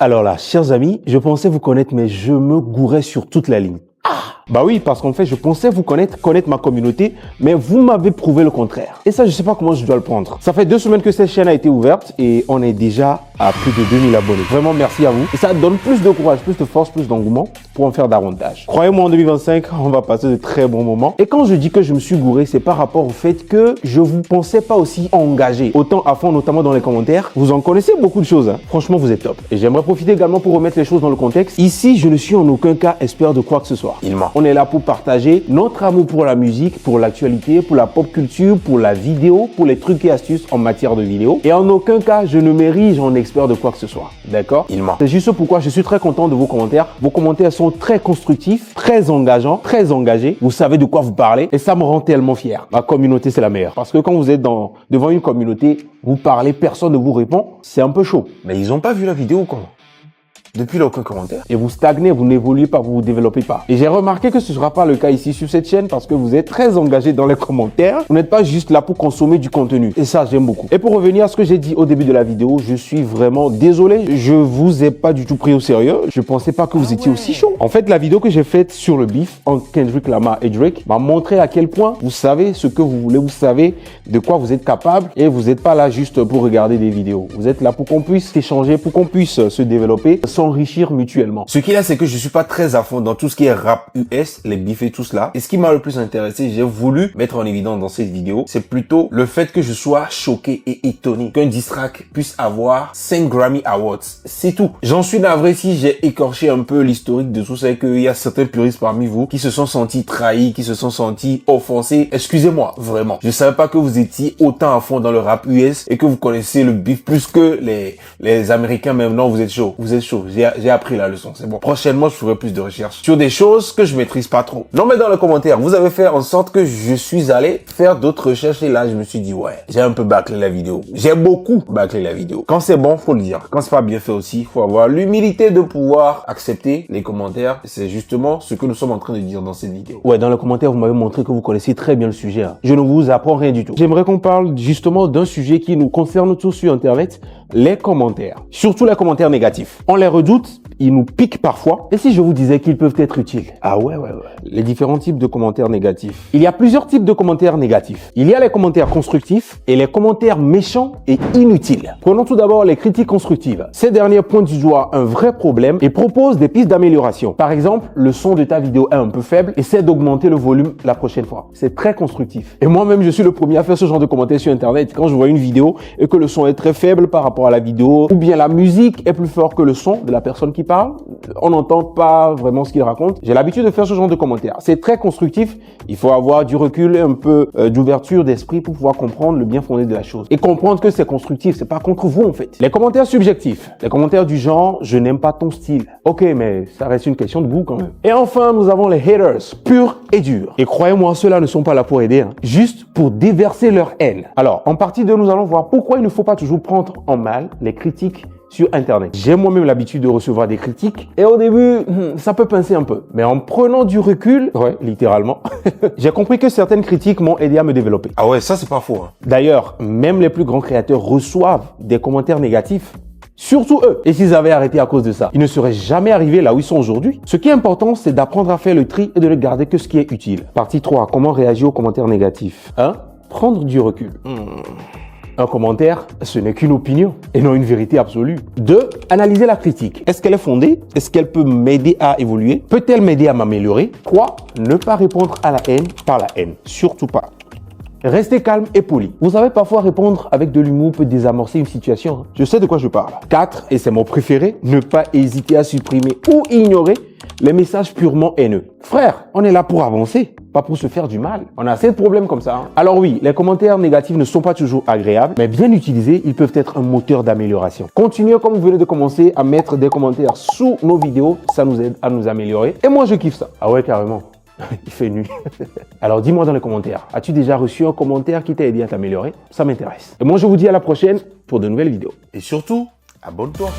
Alors là, chers amis, je pensais vous connaître, mais je me gourais sur toute la ligne. Bah oui, parce qu'en fait, je pensais vous connaître ma communauté, mais vous m'avez prouvé le contraire. Et ça, je sais pas comment je dois le prendre. Ça fait 2 semaines que cette chaîne a été ouverte et on est déjà à plus de 2000 abonnés. Vraiment, merci à vous. Et ça donne plus de courage, plus de force, plus d'engouement pour en faire davantage. Croyez-moi, en 2025, on va passer de très bons moments. Et quand je dis que je me suis gouré, c'est par rapport au fait que je vous pensais pas aussi engagé. Autant à fond, notamment dans les commentaires. Vous en connaissez beaucoup de choses, hein. Franchement, vous êtes top. Et j'aimerais profiter également pour remettre les choses dans le contexte. Ici, je ne suis en aucun cas expert de quoi que ce soit. On est là pour partager notre amour pour la musique, pour l'actualité, pour la pop culture, pour la vidéo, pour les trucs et astuces en matière de vidéo. Et en aucun cas, je ne m'érige en expert de quoi que ce soit. D'accord? C'est juste pourquoi je suis très content de vos commentaires. Vos commentaires sont très constructifs, très engageants, très engagés. Vous savez de quoi vous parlez et ça me rend tellement fier. Ma communauté, c'est la meilleure. Parce que quand vous êtes devant une communauté, vous parlez, personne ne vous répond, c'est un peu chaud. Mais ils ont pas vu la vidéo ou comment? Depuis là, aucun commentaire. Et vous stagnez, vous n'évoluez pas, vous ne développez pas. Et j'ai remarqué que ce ne sera pas le cas ici sur cette chaîne parce que vous êtes très engagé dans les commentaires. Vous n'êtes pas juste là pour consommer du contenu. Et ça, j'aime beaucoup. Et pour revenir à ce que j'ai dit au début de la vidéo, je suis vraiment désolé. Je vous ai pas du tout pris au sérieux. Je pensais pas que vous étiez aussi chaud. En fait, la vidéo que j'ai faite sur le beef entre Kendrick Lamar et Drake m'a montré à quel point vous savez ce que vous voulez, vous savez de quoi vous êtes capable et vous n'êtes pas là juste pour regarder des vidéos. Vous êtes là pour qu'on puisse échanger, pour qu'on puisse se développer, s'enrichir mutuellement. Ce qu'il y a, c'est que je suis pas très à fond dans tout ce qui est rap US, les beefs et tout cela. Et ce qui m'a le plus intéressé, j'ai voulu mettre en évidence dans cette vidéo, c'est plutôt le fait que je sois choqué et étonné qu'un diss track puisse avoir 5 Grammy Awards. C'est tout. J'en suis navré si j'ai écorché un peu l'historique de tout ça et qu'il y a certains puristes parmi vous qui se sont sentis trahis, qui se sont sentis offensés. Excusez-moi, vraiment. Je savais pas que vous étiez autant à fond dans le rap US et que vous connaissez le beef plus que les Américains même. Non, vous êtes chaud. Vous êtes chaud. J'ai appris la leçon, c'est bon. Prochainement, je ferai plus de recherches sur des choses que je maîtrise pas trop. Non, mais dans les commentaires, vous avez fait en sorte que je suis allé faire d'autres recherches et là, je me suis dit, ouais, j'ai un peu bâclé la vidéo. J'ai beaucoup bâclé la vidéo. Quand c'est bon, faut le dire. Quand c'est pas bien fait aussi, faut avoir l'humilité de pouvoir accepter les commentaires. C'est justement ce que nous sommes en train de dire dans cette vidéo. Ouais, dans les commentaires, vous m'avez montré que vous connaissez très bien le sujet, hein. Je ne vous apprends rien du tout. J'aimerais qu'on parle justement d'un sujet qui nous concerne tous sur Internet, les commentaires. Surtout les commentaires négatifs. On les redoute, ils nous piquent parfois. Et si je vous disais qu'ils peuvent être utiles? Ah ouais. Les différents types de commentaires négatifs. Il y a plusieurs types de commentaires négatifs. Il y a les commentaires constructifs et les commentaires méchants et inutiles. Prenons tout d'abord les critiques constructives. Ces derniers pointent du doigt un vrai problème et proposent des pistes d'amélioration. Par exemple, le son de ta vidéo est un peu faible, essaie d'augmenter le volume la prochaine fois. C'est très constructif. Et moi-même, je suis le premier à faire ce genre de commentaires sur Internet. Quand je vois une vidéo et que le son est très faible par rapport à la vidéo, ou bien la musique est plus fort que le son de la personne qui parle, on n'entend pas vraiment ce qu'il raconte. J'ai l'habitude de faire ce genre de commentaires. C'est très constructif. Il faut avoir du recul et un peu d'ouverture d'esprit pour pouvoir comprendre le bien fondé de la chose. Et comprendre que c'est constructif, c'est pas contre vous en fait. Les commentaires subjectifs. Les commentaires du genre, je n'aime pas ton style. Ok, mais ça reste une question de goût quand même. Et enfin, nous avons les haters, purs et durs. Et croyez-moi, ceux-là ne sont pas là pour aider, hein, juste pour déverser leur haine. Alors, en partie 2, nous allons voir pourquoi il ne faut pas toujours prendre en mal les critiques sur Internet. J'ai moi-même l'habitude de recevoir des critiques et au début, ça peut pincer un peu. Mais en prenant du recul, ouais, littéralement, j'ai compris que certaines critiques m'ont aidé à me développer. Ah ouais, ça c'est pas faux, hein. D'ailleurs, même les plus grands créateurs reçoivent des commentaires négatifs. Surtout eux. Et s'ils avaient arrêté à cause de ça, ils ne seraient jamais arrivés là où ils sont aujourd'hui. Ce qui est important, c'est d'apprendre à faire le tri et de ne garder que ce qui est utile. Partie 3. Comment réagir aux commentaires négatifs? 1. Prendre du recul. Un commentaire, ce n'est qu'une opinion et non une vérité absolue. 2. Analyser la critique. Est-ce qu'elle est fondée? Est-ce qu'elle peut m'aider à évoluer? Peut-elle m'aider à m'améliorer? 3. Ne pas répondre à la haine par la haine. Surtout pas. Restez calme et poli. Vous savez, parfois répondre avec de l'humour peut désamorcer une situation. Je sais de quoi je parle. 4, et c'est mon préféré, ne pas hésiter à supprimer ou ignorer les messages purement haineux. Frère, on est là pour avancer, pas pour se faire du mal. On a assez de problèmes comme ça, hein. Alors oui, les commentaires négatifs ne sont pas toujours agréables, mais bien utilisés, ils peuvent être un moteur d'amélioration. Continuez comme vous venez de commencer à mettre des commentaires sous nos vidéos, ça nous aide à nous améliorer. Et moi, je kiffe ça. Ah ouais, carrément. Il fait nuit. Alors dis-moi dans les commentaires, as-tu déjà reçu un commentaire qui t'a aidé à t'améliorer? Ça m'intéresse. Et moi je vous dis à la prochaine pour de nouvelles vidéos. Et surtout, abonne-toi.